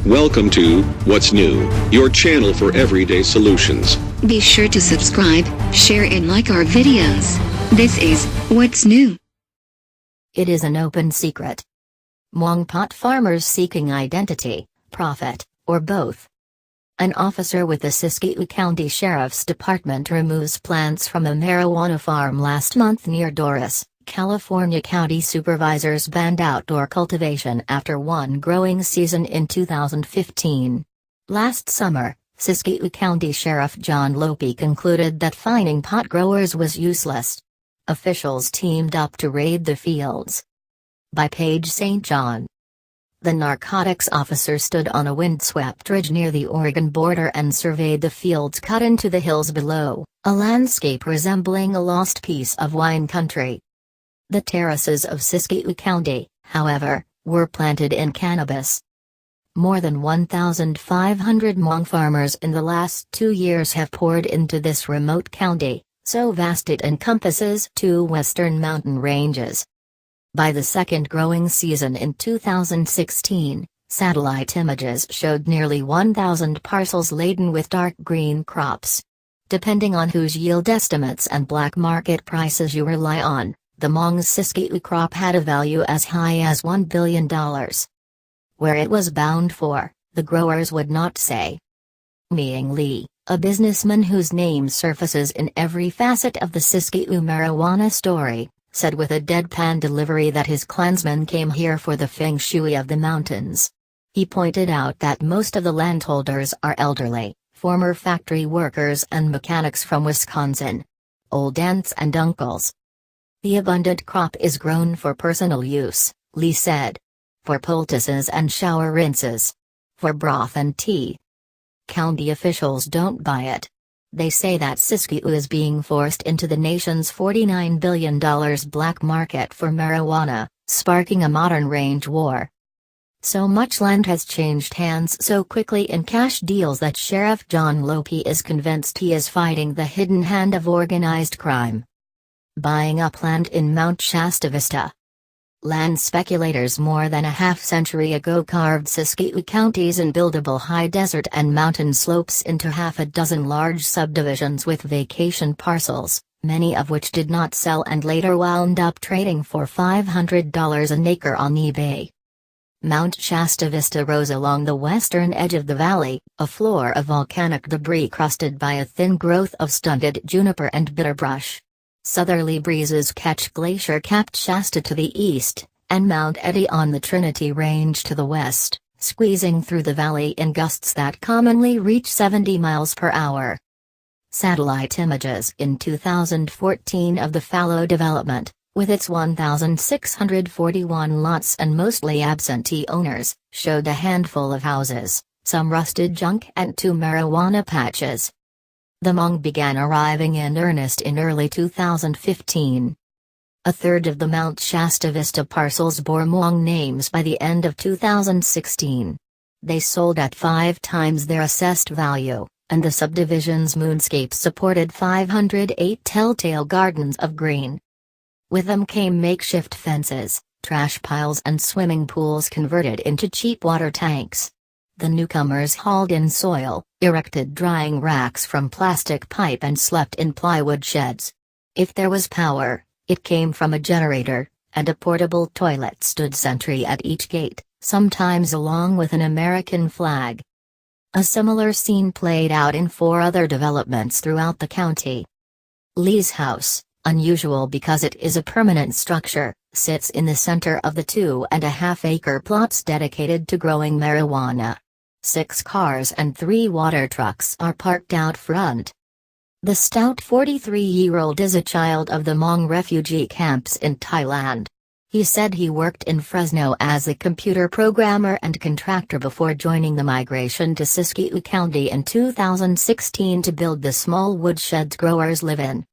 Welcome to What's New, your channel for everyday solutions. Be sure to subscribe, share and like our videos. This is What's New. It is an open secret. Hmong pot farmers seeking identity, profit, or both. An officer with the Siskiyou County Sheriff's Department removes plants from a marijuana farm last month near Dorris, California. County supervisors banned outdoor cultivation after one growing season in 2015. Last summer, Siskiyou County Sheriff John Lopey concluded that fining pot growers was useless. Officials teamed up to raid the fields. By Paige St. The narcotics officer stood on a windswept ridge near the Oregon border and surveyed the fields cut into the hills below, a landscape resembling a lost piece of wine country. The terraces of Siskiyou County, however, were planted in cannabis. More than 1,500 Hmong farmers in the last 2 years have poured into this remote county, so vast it encompasses 2 western mountain ranges. By the second growing season in 2016, satellite images showed nearly 1,000 parcels laden with dark green crops. Depending on whose yield estimates and black market prices you rely on, the Hmong's Siskiyou crop had a value as high as $1 billion. Where it was bound for, the growers would not say. Miang Lee, a businessman whose name surfaces in every facet of the Siskiyou marijuana story, said with a deadpan delivery that his clansmen came here for the feng shui of the mountains. He pointed out that most of the landholders are elderly, former factory workers and mechanics from Wisconsin. Old aunts and uncles. The abundant crop is grown for personal use, Lee said. For poultices and shower rinses. For broth and tea. County officials don't buy it. They say that Siskiyou is being forced into the nation's $49 billion black market for marijuana, sparking a modern range war. So much land has changed hands so quickly in cash deals that Sheriff John Lopey is convinced he is fighting the hidden hand of organized crime. Buying up land in Mount Shasta Vista. Land speculators more than a half-century ago carved Siskiyou counties in buildable high desert and mountain slopes into half a dozen large subdivisions with vacation parcels, many of which did not sell and later wound up trading for $500 an acre on eBay. Mount Shasta Vista rose along the western edge of the valley, a floor of volcanic debris crusted by a thin growth of stunted juniper and bitterbrush. Southerly breezes catch glacier-capped Shasta to the east, and Mount Eddy on the Trinity Range to the west, squeezing through the valley in gusts that commonly reach 70 miles per hour. Satellite images in 2014 of the fallow development, with its 1,641 lots and mostly absentee owners, showed a handful of houses, some rusted junk and 2 marijuana patches. The Hmong began arriving in earnest in early 2015. A third of the Mount Shasta Vista parcels bore Hmong names by the end of 2016. They sold at 5 times their assessed value, and the subdivision's moonscape supported 508 telltale gardens of green. With them came makeshift fences, trash piles and swimming pools converted into cheap water tanks. The newcomers hauled in soil, erected drying racks from plastic pipe and slept in plywood sheds. If there was power, it came from a generator, and a portable toilet stood sentry at each gate, sometimes along with an American flag. A similar scene played out in 4 other developments throughout the county. Lee's house, unusual because it is a permanent structure, sits in the center of the 2.5-acre plots dedicated to growing marijuana. 6 cars and 3 water trucks are parked out front. The stout 43-year-old is a child of the Hmong refugee camps in Thailand. He said he worked in Fresno as a computer programmer and contractor before joining the migration to Siskiyou County in 2016 to build the small woodsheds growers live in.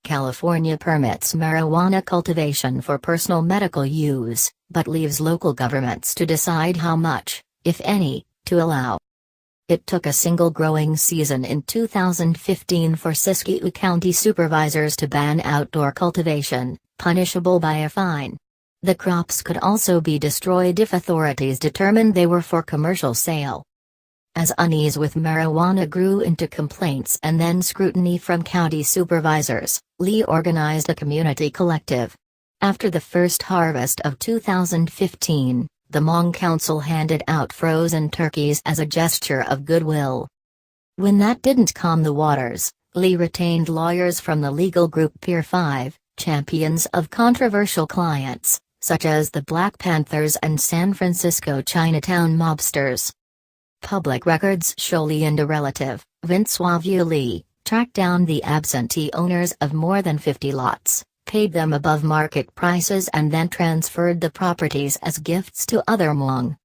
California permits marijuana cultivation for personal medical use, but leaves local governments to decide how much, if any, to allow. It took a single growing season in 2015 for Siskiyou County supervisors to ban outdoor cultivation, punishable by a fine. The crops could also be destroyed if authorities determined they were for commercial sale. As unease with marijuana grew into complaints and then scrutiny from county supervisors, Lee organized a community collective. After the first harvest of 2015, the Hmong Council handed out frozen turkeys as a gesture of goodwill. When that didn't calm the waters, Lee retained lawyers from the legal group Pier 5, champions of controversial clients, such as the Black Panthers and San Francisco Chinatown mobsters. Public records show Lee and a relative, windswept Lee, tracked down the absentee owners of more than 50 lots, paid them above market prices and then transferred the properties as gifts to other Hmong.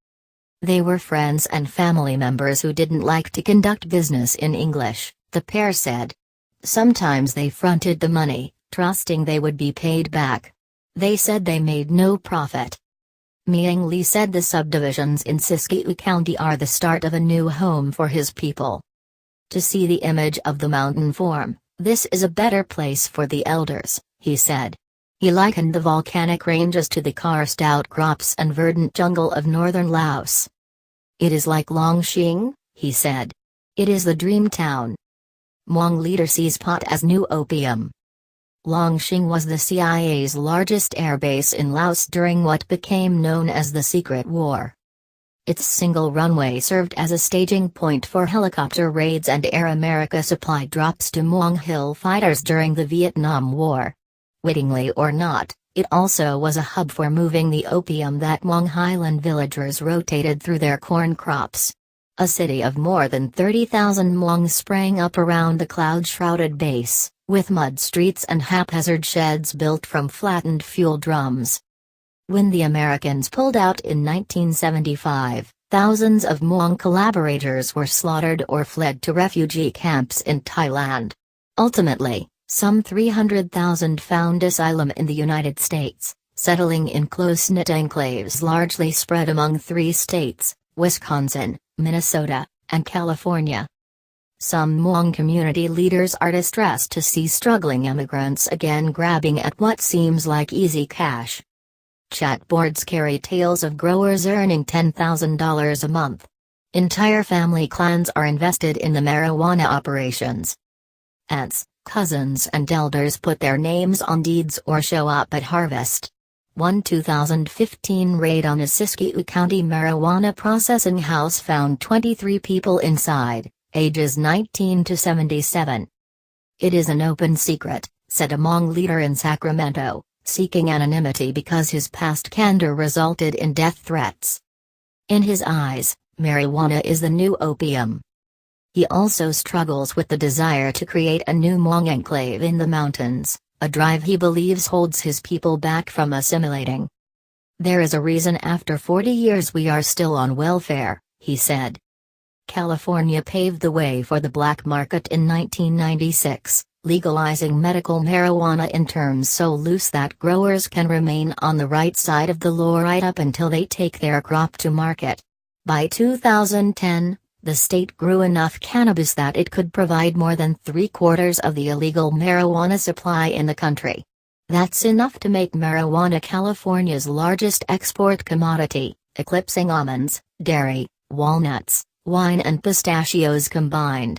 They were friends and family members who didn't like to conduct business in English, the pair said. Sometimes they fronted the money, trusting they would be paid back. They said they made no profit. Myung Lee said the subdivisions in Siskiyou County are the start of a new home for his people. To see the image of the mountain form, this is a better place for the elders, he said. He likened the volcanic ranges to the karst outcrops and verdant jungle of northern Laos. It is like Longxing, he said. It is the dream town. Hmong leader sees pot as new opium. Longxing was the CIA's largest airbase in Laos during what became known as the Secret War. Its single runway served as a staging point for helicopter raids and Air America supply drops to Hmong Hill fighters during the Vietnam War. Wittingly or not, it also was a hub for moving the opium that Hmong highland villagers rotated through their corn crops. A city of more than 30,000 Hmong sprang up around the cloud-shrouded base, with mud streets and haphazard sheds built from flattened fuel drums. When the Americans pulled out in 1975, thousands of Hmong collaborators were slaughtered or fled to refugee camps in Thailand. Ultimately, some 300,000 found asylum in the United States, settling in close-knit enclaves largely spread among 3 states, Wisconsin, Minnesota, and California. Some Hmong community leaders are distressed to see struggling immigrants again grabbing at what seems like easy cash. Chat boards carry tales of growers earning $10,000 a month. Entire family clans are invested in the marijuana operations. Aunts, cousins and elders put their names on deeds or show up at harvest. One 2015 raid on a Siskiyou County marijuana processing house found 23 people inside, ages 19 to 77. It is an open secret, said a Hmong leader in Sacramento, seeking anonymity because his past candor resulted in death threats. In his eyes, marijuana is the new opium. He also struggles with the desire to create a new Hmong enclave in the mountains, a drive he believes holds his people back from assimilating. There is a reason after 40 years we are still on welfare, he said. California paved the way for the black market in 1996, legalizing medical marijuana in terms so loose that growers can remain on the right side of the law right up until they take their crop to market. By 2010, the state grew enough cannabis that it could provide more than 3/4 of the illegal marijuana supply in the country. That's enough to make marijuana California's largest export commodity, eclipsing almonds, dairy, walnuts, wine and pistachios combined.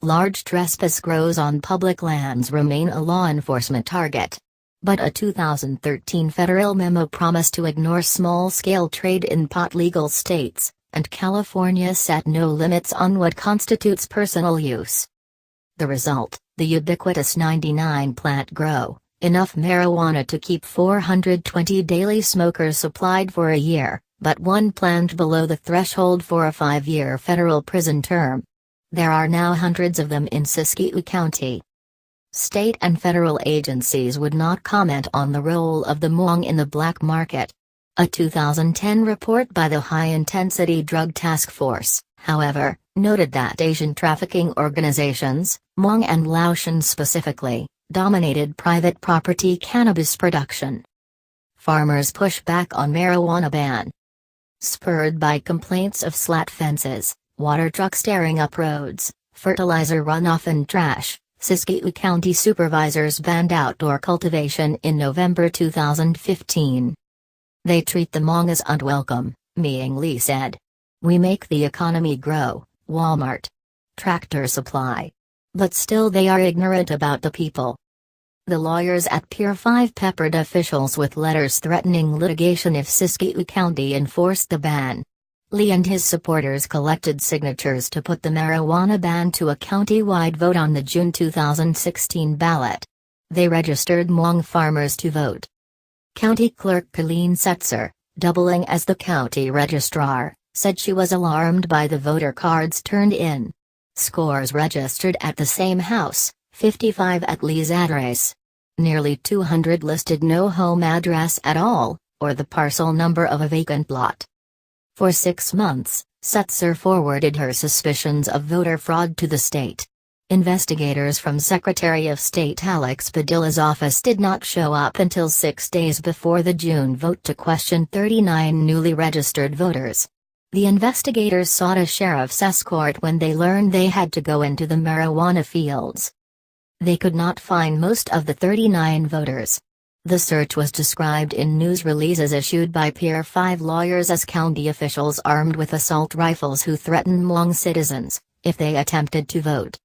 Large trespass grows on public lands remain a law enforcement target. But a 2013 federal memo promised to ignore small-scale trade in pot legal states, and California set no limits on what constitutes personal use. The result, the ubiquitous 99 plant grow, enough marijuana to keep 420 daily smokers supplied for a year, but one plant below the threshold for a 5-year federal prison term. There are now hundreds of them in Siskiyou County. State and federal agencies would not comment on the role of the Hmong in the black market. A 2010 report by the High Intensity Drug Task Force, however, noted that Asian trafficking organizations, Hmong and Laotian specifically, dominated private property cannabis production. Farmers push back on marijuana ban. Spurred by complaints of slat fences, water trucks tearing up roads, fertilizer runoff and trash, Siskiyou County supervisors banned outdoor cultivation in November 2015. They treat the Hmong as unwelcome, Miang Lee said. We make the economy grow, Walmart. Tractor Supply. But still they are ignorant about the people. The lawyers at Pier 5 peppered officials with letters threatening litigation if Siskiyou County enforced the ban. Lee and his supporters collected signatures to put the marijuana ban to a county-wide vote on the June 2016 ballot. They registered Hmong farmers to vote. County Clerk Colleen Setzer, doubling as the county registrar, said she was alarmed by the voter cards turned in. Scores registered at the same house, 55 at Lee's address. Nearly 200 listed no home address at all, or the parcel number of a vacant lot. For 6 months, Setzer forwarded her suspicions of voter fraud to the state. Investigators from Secretary of State Alex Padilla's office did not show up until 6 days before the June vote to question 39 newly registered voters. The investigators sought a sheriff's escort when they learned they had to go into the marijuana fields. They could not find most of the 39 voters. The search was described in news releases issued by Pier 5 lawyers as county officials armed with assault rifles who threatened Hmong citizens if they attempted to vote.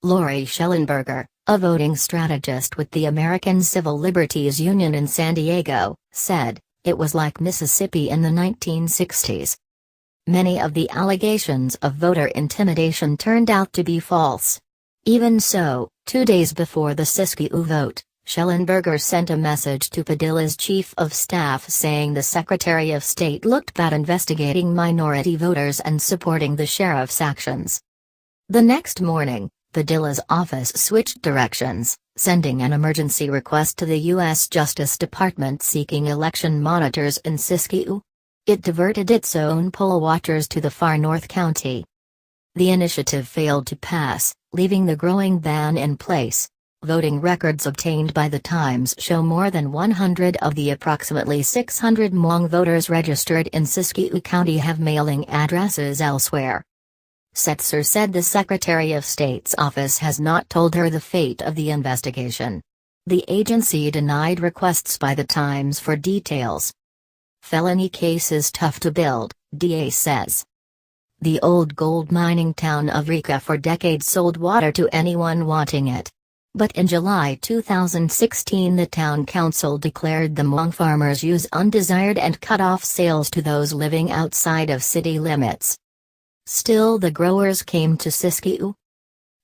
Lori Schellenberger, a voting strategist with the American Civil Liberties Union in San Diego, said, "It was like Mississippi in the 1960s. Many of the allegations of voter intimidation turned out to be false. Even so, 2 days before the Siskiyou vote, Schellenberger sent a message to Padilla's chief of staff saying the Secretary of State looked bad investigating minority voters and supporting the sheriff's actions." The next morning, Padilla's office switched directions, sending an emergency request to the U.S. Justice Department seeking election monitors in Siskiyou. It diverted its own poll watchers to the far north county. The initiative failed to pass, leaving the growing ban in place. Voting records obtained by the Times show more than 100 of the approximately 600 Hmong voters registered in Siskiyou County have mailing addresses elsewhere. Setzer said the Secretary of State's office has not told her the fate of the investigation. The agency denied requests by the Times for details. Felony case is tough to build, DA says. The old gold mining town of Rica for decades sold water to anyone wanting it. But in July 2016 the town council declared the Hmong farmers' use undesired and cut off sales to those living outside of city limits. Still the growers came to Siskiyou.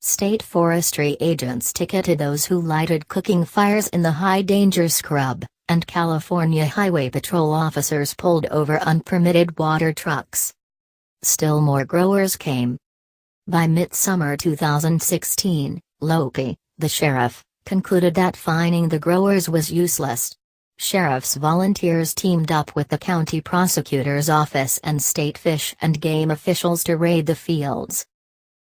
State forestry agents ticketed those who lighted cooking fires in the high-danger scrub, and California Highway Patrol officers pulled over unpermitted water trucks. Still more growers came. By midsummer 2016, Lopey, the sheriff, concluded that fining the growers was useless. Sheriff's volunteers teamed up with the county prosecutor's office and state fish and game officials to raid the fields.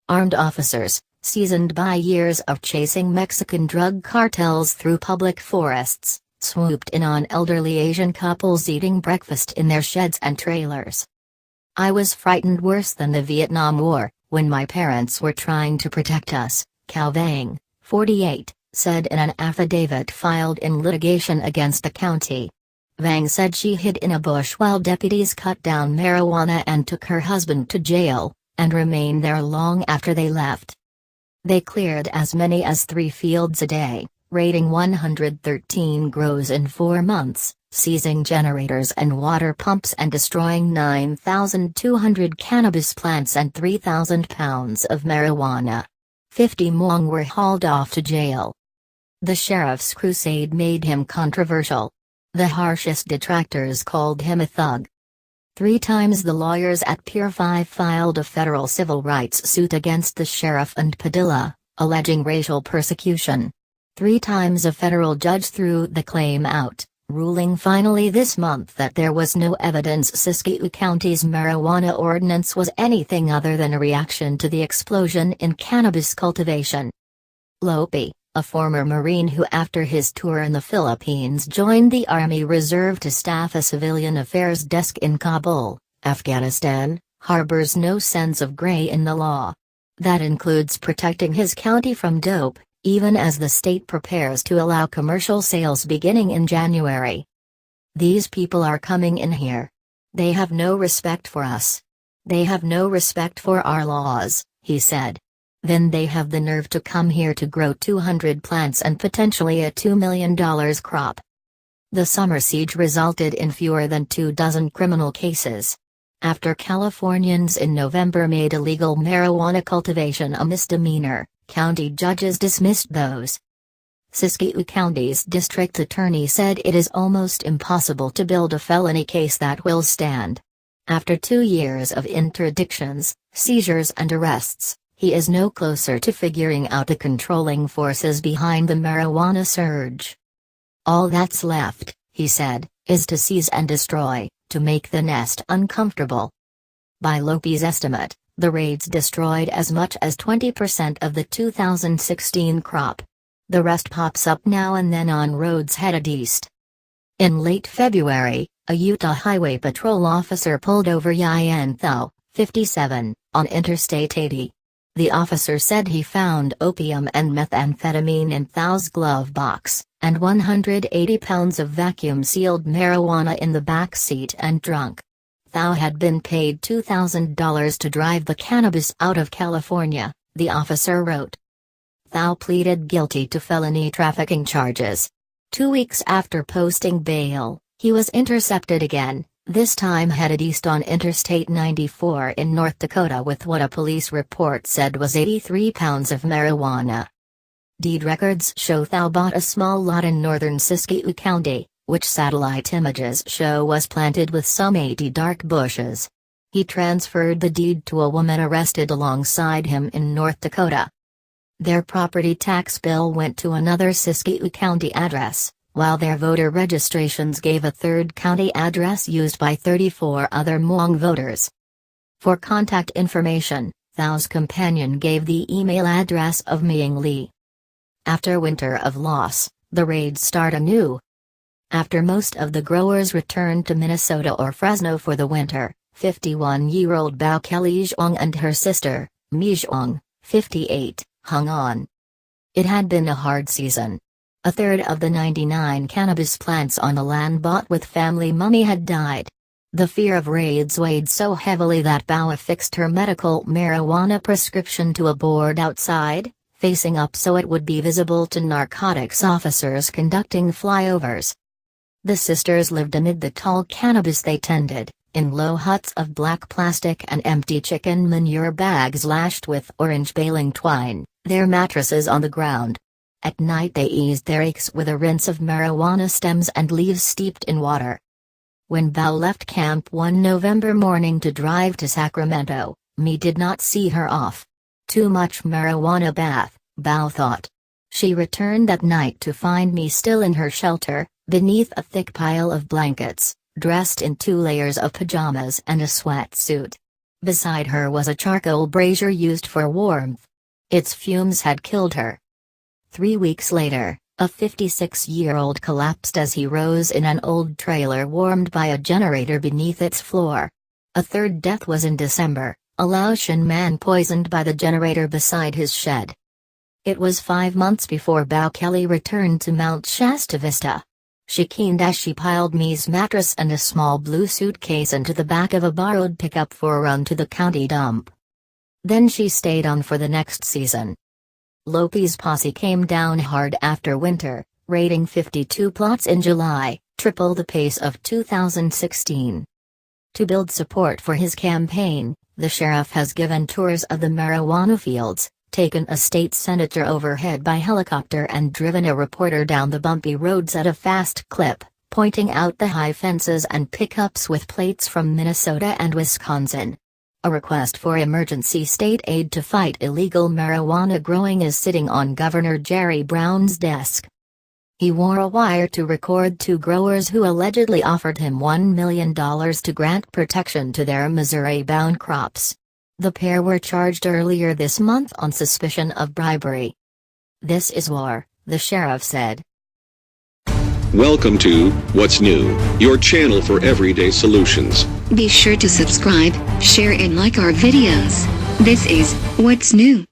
Armed officers, seasoned by years of chasing Mexican drug cartels through public forests, swooped in on elderly Asian couples eating breakfast in their sheds and trailers. "I was frightened worse than the Vietnam War, when my parents were trying to protect us," Cao Vang, 48, said in an affidavit filed in litigation against the county. Vang said she hid in a bush while deputies cut down marijuana and took her husband to jail, and remained there long after they left. They cleared as many as 3 fields a day, raiding 113 grows in 4 months, seizing generators and water pumps and destroying 9,200 cannabis plants and 3,000 pounds of marijuana. 50 Hmong were hauled off to jail. The sheriff's crusade made him controversial. The harshest detractors called him a thug. 3 times the lawyers at Pier 5 filed a federal civil rights suit against the sheriff and Padilla, alleging racial persecution. 3 times a federal judge threw the claim out, ruling finally this month that there was no evidence Siskiyou County's marijuana ordinance was anything other than a reaction to the explosion in cannabis cultivation. Lopey, a former Marine who after his tour in the Philippines joined the Army Reserve to staff a civilian affairs desk in Kabul, Afghanistan, harbors no sense of gray in the law. That includes protecting his county from dope, even as the state prepares to allow commercial sales beginning in January. These people are coming in here. They have no respect for us. They have no respect for our laws, he said. Then they have the nerve to come here to grow 200 plants and potentially a $2 million crop. The summer siege resulted in fewer than 24 criminal cases. After Californians in November made illegal marijuana cultivation a misdemeanor, county judges dismissed those. Siskiyou County's district attorney said it is almost impossible to build a felony case that will stand. After 2 years of interdictions, seizures and arrests, he is no closer to figuring out the controlling forces behind the marijuana surge. All that's left, he said, is to seize and destroy, to make the nest uncomfortable. By Lopey's estimate, the raids destroyed as much as 20% of the 2016 crop. The rest pops up now and then on roads headed east. In late February, a Utah Highway Patrol officer pulled over Yan Thao, 57, on Interstate 80. The officer said he found opium and methamphetamine in Thao's glove box, and 180 pounds of vacuum-sealed marijuana in the back seat and trunk. Thao had been paid $2,000 to drive the cannabis out of California, the officer wrote. Thao pleaded guilty to felony trafficking charges. 2 weeks after posting bail, he was intercepted again, this time headed east on Interstate 94 in North Dakota with what a police report said was 83 pounds of marijuana. Deed records show Thao bought a small lot in northern Siskiyou County, which satellite images show was planted with some 80 dark bushes. He transferred the deed to a woman arrested alongside him in North Dakota. Their property tax bill went to another Siskiyou County address, while their voter registrations gave a third county address used by 34 other Hmong voters. For contact information, Thao's companion gave the email address of Ming Li. After winter of loss, the raids start anew. After most of the growers returned to Minnesota or Fresno for the winter, 51-year-old Bao Kelly Zhuang and her sister, Mi Zhuang, 58, hung on. It had been a hard season. A third of the 99 cannabis plants on the land bought with family money had died. The fear of raids weighed so heavily that Bao affixed her medical marijuana prescription to a board outside, facing up so it would be visible to narcotics officers conducting flyovers. The sisters lived amid the tall cannabis they tended, in low huts of black plastic and empty chicken manure bags lashed with orange baling twine, their mattresses on the ground. At night they eased their aches with a rinse of marijuana stems and leaves steeped in water. When Bao left camp one November morning to drive to Sacramento, Mi did not see her off. Too much marijuana bath, Bao thought. She returned that night to find Mi still in her shelter, beneath a thick pile of blankets, dressed in 2 layers of pajamas and a sweatsuit. Beside her was a charcoal brazier used for warmth. Its fumes had killed her. 3 weeks later, a 56-year-old collapsed as he rose in an old trailer warmed by a generator beneath its floor. A third death was in December, a Laotian man poisoned by the generator beside his shed. It was 5 months before Bao Kelly returned to Mount Shasta Vista. She keened as she piled Mi's mattress and a small blue suitcase into the back of a borrowed pickup for a run to the county dump. Then she stayed on for the next season. Lopey's posse came down hard after winter, raiding 52 plots in July, triple the pace of 2016. To build support for his campaign, the sheriff has given tours of the marijuana fields, taken a state senator overhead by helicopter and driven a reporter down the bumpy roads at a fast clip, pointing out the high fences and pickups with plates from Minnesota and Wisconsin. A request for emergency state aid to fight illegal marijuana growing is sitting on Governor Jerry Brown's desk. He wore a wire to record 2 growers who allegedly offered him $1 million to grant protection to their Missouri-bound crops. The pair were charged earlier this month on suspicion of bribery. This is war, the sheriff said. Welcome to What's New, your channel for everyday solutions. Be sure to subscribe, share and like our videos. This is What's New.